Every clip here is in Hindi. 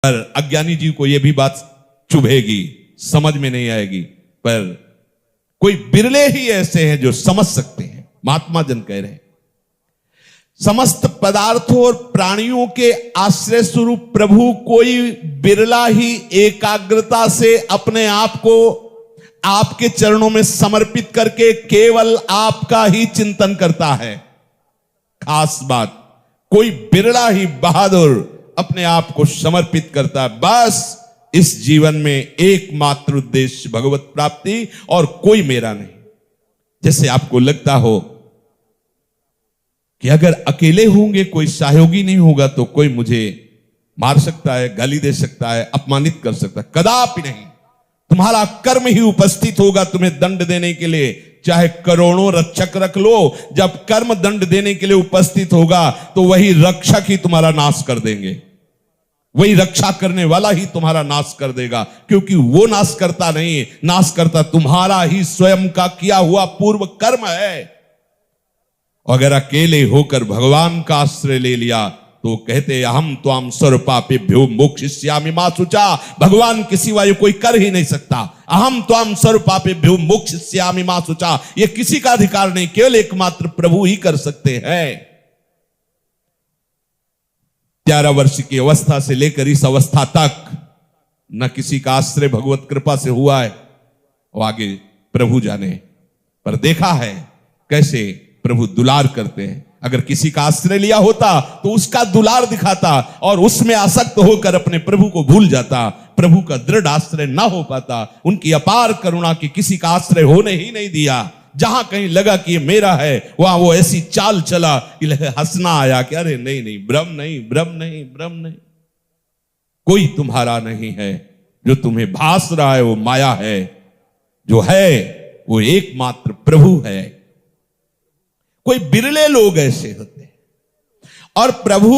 पर अज्ञानी जीव को यह भी बात चुभेगी, समझ में नहीं आएगी, पर कोई बिरले ही ऐसे हैं जो समझ सकते हैं। महात्मा जन कह रहे हैं, समस्त पदार्थों और प्राणियों के आश्रय स्वरूप प्रभु कोई बिरला ही एकाग्रता से अपने आप को आपके चरणों में समर्पित करके केवल आपका ही चिंतन करता है। खास बात, कोई बिरला ही बहादुर अपने आप को समर्पित करता है। बस इस जीवन में एकमात्र उद्देश्य भगवत प्राप्ति और कोई मेरा नहीं। जैसे आपको लगता हो कि अगर अकेले होंगे, कोई सहयोगी नहीं होगा, तो कोई मुझे मार सकता है, गाली दे सकता है, अपमानित कर सकता है। कदापि नहीं। तुम्हारा कर्म ही उपस्थित होगा तुम्हें दंड देने के लिए। चाहे करोड़ों रक्षक रख लो, जब कर्म दंड देने के लिए उपस्थित होगा तो वही रक्षक ही तुम्हारा नाश कर देंगे, वही रक्षा करने वाला ही तुम्हारा नाश कर देगा। क्योंकि वो नाश करता नहीं, नाश करता तुम्हारा ही स्वयं का किया हुआ पूर्व कर्म है। अगर अकेले होकर भगवान का आश्रय ले लिया तो कहते अहम त्वाम सर्वपापेभ्यो मोक्षयिष्यामि मा शुचा। भगवान के सिवा ये कोई कर ही नहीं सकता। अहम त्वाम सर्वपापेभ्यो मोक्षयिष्यामि मा शुचा, ये किसी का अधिकार नहीं, केवल एकमात्र प्रभु ही कर सकते हैं। 11 वर्ष की अवस्था से लेकर इस अवस्था तक न किसी का आश्रय भगवत कृपा से हुआ है, वो आगे प्रभु जाने। पर देखा है कैसे प्रभु दुलार करते हैं। अगर किसी का आश्रय लिया होता तो उसका दुलार दिखाता और उसमें आसक्त होकर अपने प्रभु को भूल जाता। प्रभु का दृढ़ आश्रय ना हो पाता। उनकी अपार करुणा की किसी का आश्रय होने ही नहीं दिया। जहां कहीं लगा कि ये मेरा है, वहां वो ऐसी चाल चला कि हंसना आया कि अरे नहीं नहीं, भ्रम नहीं, भ्रम नहीं, भ्रम नहीं, कोई तुम्हारा नहीं है। जो तुम्हें भास रहा है वो माया है, जो है वो एकमात्र प्रभु है। कोई बिरले लोग ऐसे होते हैं। और प्रभु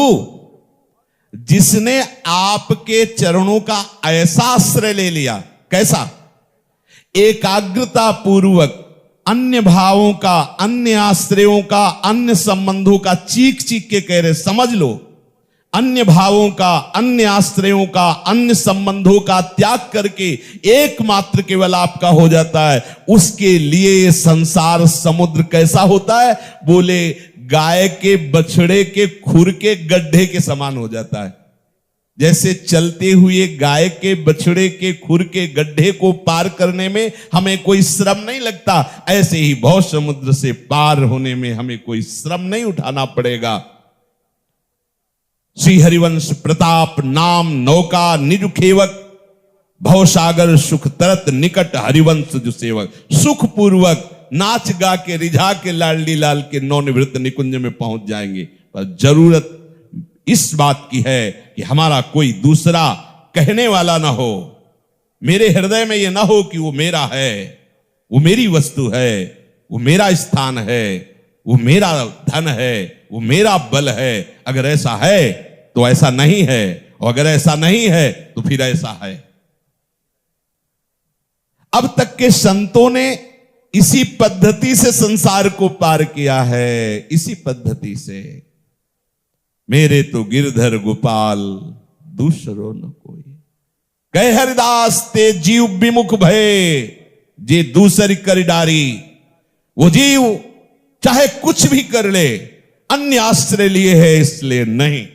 जिसने आपके चरणों का ऐसा आश्रय ले लिया, कैसा? एकाग्रता पूर्वक अन्य भावों का, अन्य आश्रयों का, अन्य संबंधों का चीख चीख के कह रहे, समझ लो, अन्य भावों का, अन्य आश्रयों का, अन्य संबंधों का त्याग करके एकमात्र केवल आपका हो जाता है। उसके लिए संसार समुद्र कैसा होता है? बोले गाय के बछड़े के खुर के गड्ढे के समान हो जाता है। जैसे चलते हुए गाय के बछड़े के खुर के गड्ढे को पार करने में हमें कोई श्रम नहीं लगता, ऐसे ही भव समुद्र से पार होने में हमें कोई श्रम नहीं उठाना पड़ेगा। श्री हरिवंश प्रताप नाम नौका निज खेवक, भवसागर सुख तरत निकट हरिवंश जो सेवक। सुख पूर्वक नाच गा के रिझा के लाडली लाल के नवनिवृत्त निकुंज में पहुंच जाएंगे। पर जरूरत इस बात की है कि हमारा कोई दूसरा कहने वाला ना हो। मेरे हृदय में यह ना हो कि वो मेरा है, वो मेरी वस्तु है, वो मेरा स्थान है, वो मेरा धन है, वो मेरा बल है। अगर ऐसा है तो ऐसा नहीं है, और अगर ऐसा नहीं है तो फिर ऐसा है। अब तक के संतों ने इसी पद्धति से संसार को पार किया है, इसी पद्धति से। मेरे तो गिरधर गोपाल दूसरो न कोई, कह हरिदास ते जीव विमुख भय, जे दूसरी कर डारी। वो जीव चाहे कुछ भी कर ले, अन्य आश्रय लिए है इसलिए नहीं।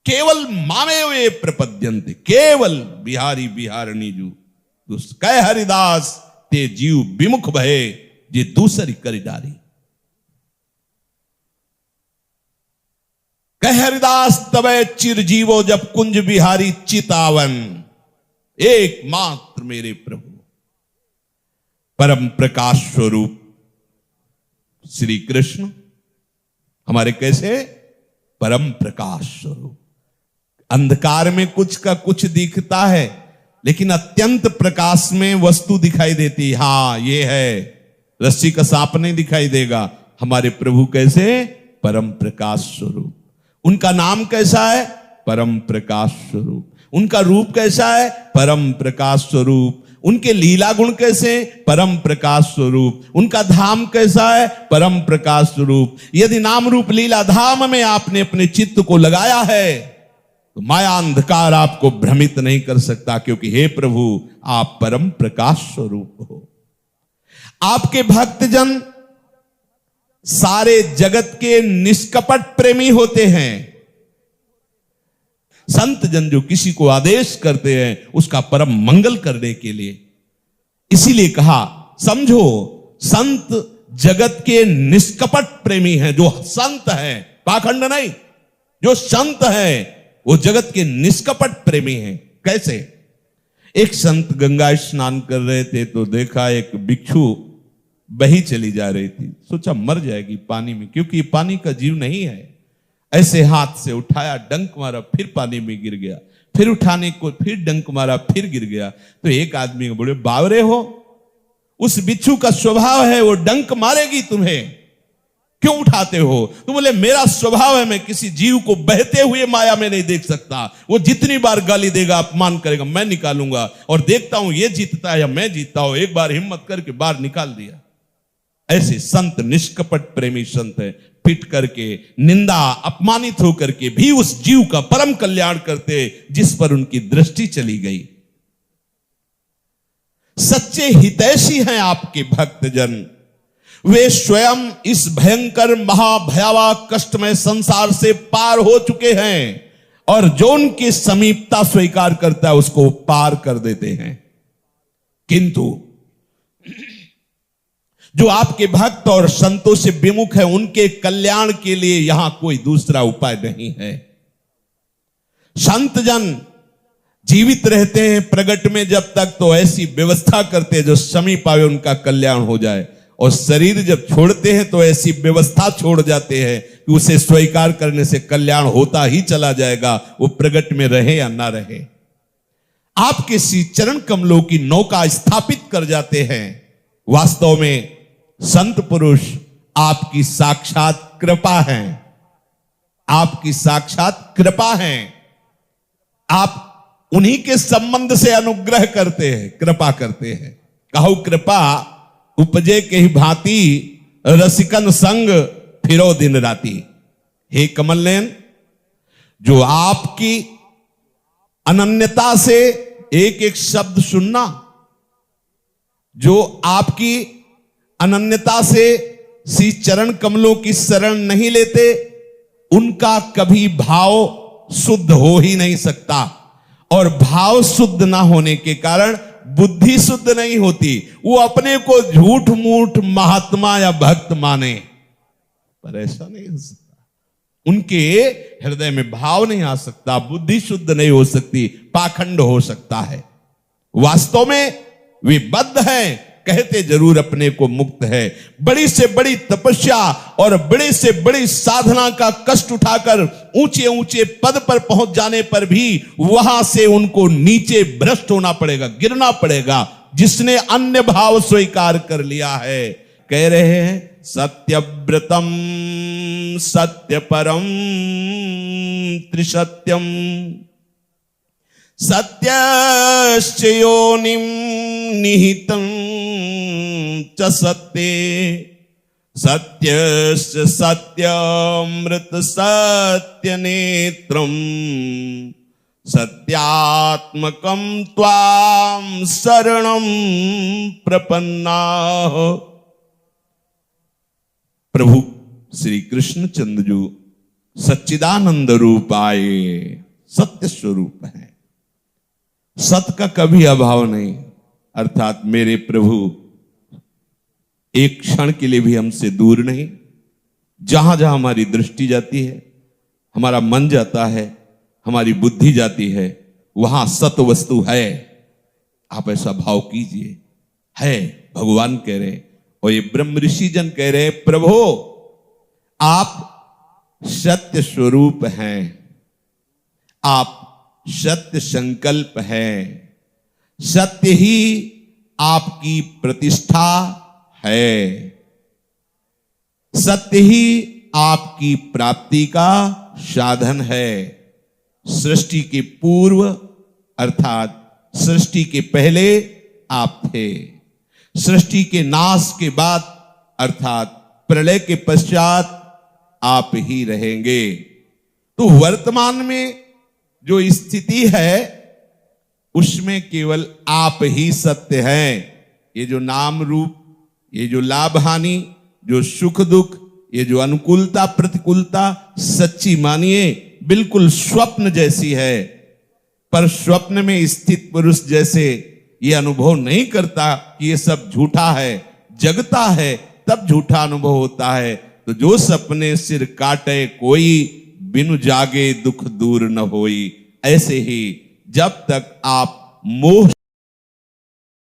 केवल मामेवे प्रपद्यन्ते, केवल बिहारी बिहारणी जू। कह हरिदास ते जीव विमुख भये, जे दूसरी कर डारी। कह हरिदास तबे चिरजीवो, जब कुंज बिहारी चितावन। एकमात्र मेरे प्रभु परम प्रकाश स्वरूप श्री कृष्ण हमारे कैसे? परम प्रकाश स्वरूप। अंधकार में कुछ का कुछ दिखता है, लेकिन अत्यंत प्रकाश में वस्तु दिखाई देती। हां ये है, रस्सी का सांप नहीं दिखाई देगा। हमारे प्रभु कैसे? परम प्रकाश स्वरूप। उनका नाम कैसा है? परम प्रकाश स्वरूप। उनका रूप कैसा है? परम प्रकाश स्वरूप। उनके लीला गुण कैसे? परम प्रकाश स्वरूप। उनका धाम कैसा है? परम प्रकाश स्वरूप। यदि नाम रूप लीला धाम में आपने अपने चित्त को लगाया है तो माया अंधकार आपको भ्रमित नहीं कर सकता, क्योंकि हे प्रभु आप परम प्रकाश स्वरूप हो। आपके भक्तजन सारे जगत के निष्कपट प्रेमी होते हैं। संत जन जो किसी को आदेश करते हैं उसका परम मंगल करने के लिए, इसीलिए कहा समझो संत जगत के निष्कपट प्रेमी हैं। जो संत हैं, पाखंड नहीं, जो संत हैं वो जगत के निष्कपट प्रेमी हैं। कैसे? एक संत गंगा स्नान कर रहे थे तो देखा एक भिक्षु बही चली जा रही थी, सोचा मर जाएगी पानी में, क्योंकि ये पानी का जीव नहीं है। ऐसे हाथ से उठाया, डंक मारा, फिर पानी में गिर गया, फिर उठाने को फिर डंक मारा, फिर गिर गया। तो एक आदमी बोले बावरे हो, उस बिच्छू का स्वभाव है वो डंक मारेगी तुम्हें, क्यों उठाते हो? तो बोले मेरा स्वभाव है, मैं किसी जीव को बहते हुए माया में नहीं देख सकता। वो जितनी बार गाली देगा, अपमान करेगा, मैं निकालूंगा और देखता हूं ये जीतता है या मैं जीतता हूं। एक बार हिम्मत करके बाहर निकाल दिया। ऐसे संत निष्कपट प्रेमी संत है, पिट करके, निंदा, अपमानित होकर के भी उस जीव का परम कल्याण करते जिस पर उनकी दृष्टि चली गई। सच्चे हितैषी हैं आपके भक्तजन। वे स्वयं इस भयंकर महाभयावह कष्टमय संसार से पार हो चुके हैं और जो उनकी समीपता स्वीकार करता है उसको पार कर देते हैं। किंतु जो आपके भक्त और संतों से विमुख है, उनके कल्याण के लिए यहां कोई दूसरा उपाय नहीं है। संत जन जीवित रहते हैं प्रगट में जब तक, तो ऐसी व्यवस्था करते हैं जो समीप आवे उनका कल्याण हो जाए, और शरीर जब छोड़ते हैं तो ऐसी व्यवस्था छोड़ जाते हैं कि उसे स्वीकार करने से कल्याण होता ही चला जाएगा, वो प्रगट में रहे या ना रहे। आपके श्री चरण कमलों की नौका स्थापित कर जाते हैं। वास्तव में संत पुरुष आपकी साक्षात कृपा है, आपकी साक्षात कृपा है। आप उन्हीं के संबंध से अनुग्रह करते हैं, कृपा करते हैं। कहू कृपा उपजे के ही भांति, रसिकन संग फिरो दिन राती। हे कमल नयन, जो आपकी अनन्यता से एक एक शब्द सुनना, जो आपकी अनन्यता से श्री चरण कमलों की शरण नहीं लेते, उनका कभी भाव शुद्ध हो ही नहीं सकता। और भाव शुद्ध ना होने के कारण बुद्धि शुद्ध नहीं होती। वो अपने को झूठ मूठ महात्मा या भक्त माने, पर ऐसा नहीं हो सकता। उनके हृदय में भाव नहीं आ सकता, बुद्धि शुद्ध नहीं हो सकती, पाखंड हो सकता है। वास्तव में वे बद्ध हैं, कहते जरूर अपने को मुक्त है। बड़ी से बड़ी तपस्या और बड़े से बड़ी साधना का कष्ट उठाकर ऊंचे ऊंचे पद पर पहुंच जाने पर भी वहां से उनको नीचे भ्रष्ट होना पड़ेगा, गिरना पड़ेगा। जिसने अन्य भाव स्वीकार कर लिया है, कह रहे हैं सत्यव्रतम सत्यपरम त्रिसत्यम सत्यश्च योनिं निहितं च सत्ये सत्यश्च सत्यामृत सत्यनेत्रं सत्यात्मकं त्वां शरणं प्रपन्नाः। प्रभु श्री कृष्णचंद्र जी सच्चिदानंद रूप आए, सत्य स्वरूप है, सत्य का कभी अभाव नहीं। अर्थात मेरे प्रभु एक क्षण के लिए भी हमसे दूर नहीं। जहां जहां हमारी दृष्टि जाती है, हमारा मन जाता है, हमारी बुद्धि जाती है, वहां सत्य वस्तु है। आप ऐसा भाव कीजिए, है भगवान कह रहे, और ये ब्रह्म ऋषि जन कह रहे प्रभु आप सत्य स्वरूप हैं, आप सत्य संकल्प है, सत्य ही आपकी प्रतिष्ठा है, सत्य ही आपकी प्राप्ति का साधन है। सृष्टि के पूर्व अर्थात सृष्टि के पहले आप थे, सृष्टि के नाश के बाद अर्थात प्रलय के पश्चात आप ही रहेंगे। तो वर्तमान में जो स्थिति है उसमें केवल आप ही सत्य हैं। ये जो नाम रूप, ये जो लाभ हानि, जो सुख दुख, ये जो अनुकूलता प्रतिकूलता, सच्ची मानिए बिल्कुल स्वप्न जैसी है। पर स्वप्न में स्थित पुरुष जैसे ये अनुभव नहीं करता कि ये सब झूठा है, जगता है तब झूठा अनुभव होता है। तो जो सपने सिर काटे कोई, बिनु जागे दुख दूर न होई। ऐसे ही जब तक आप मोह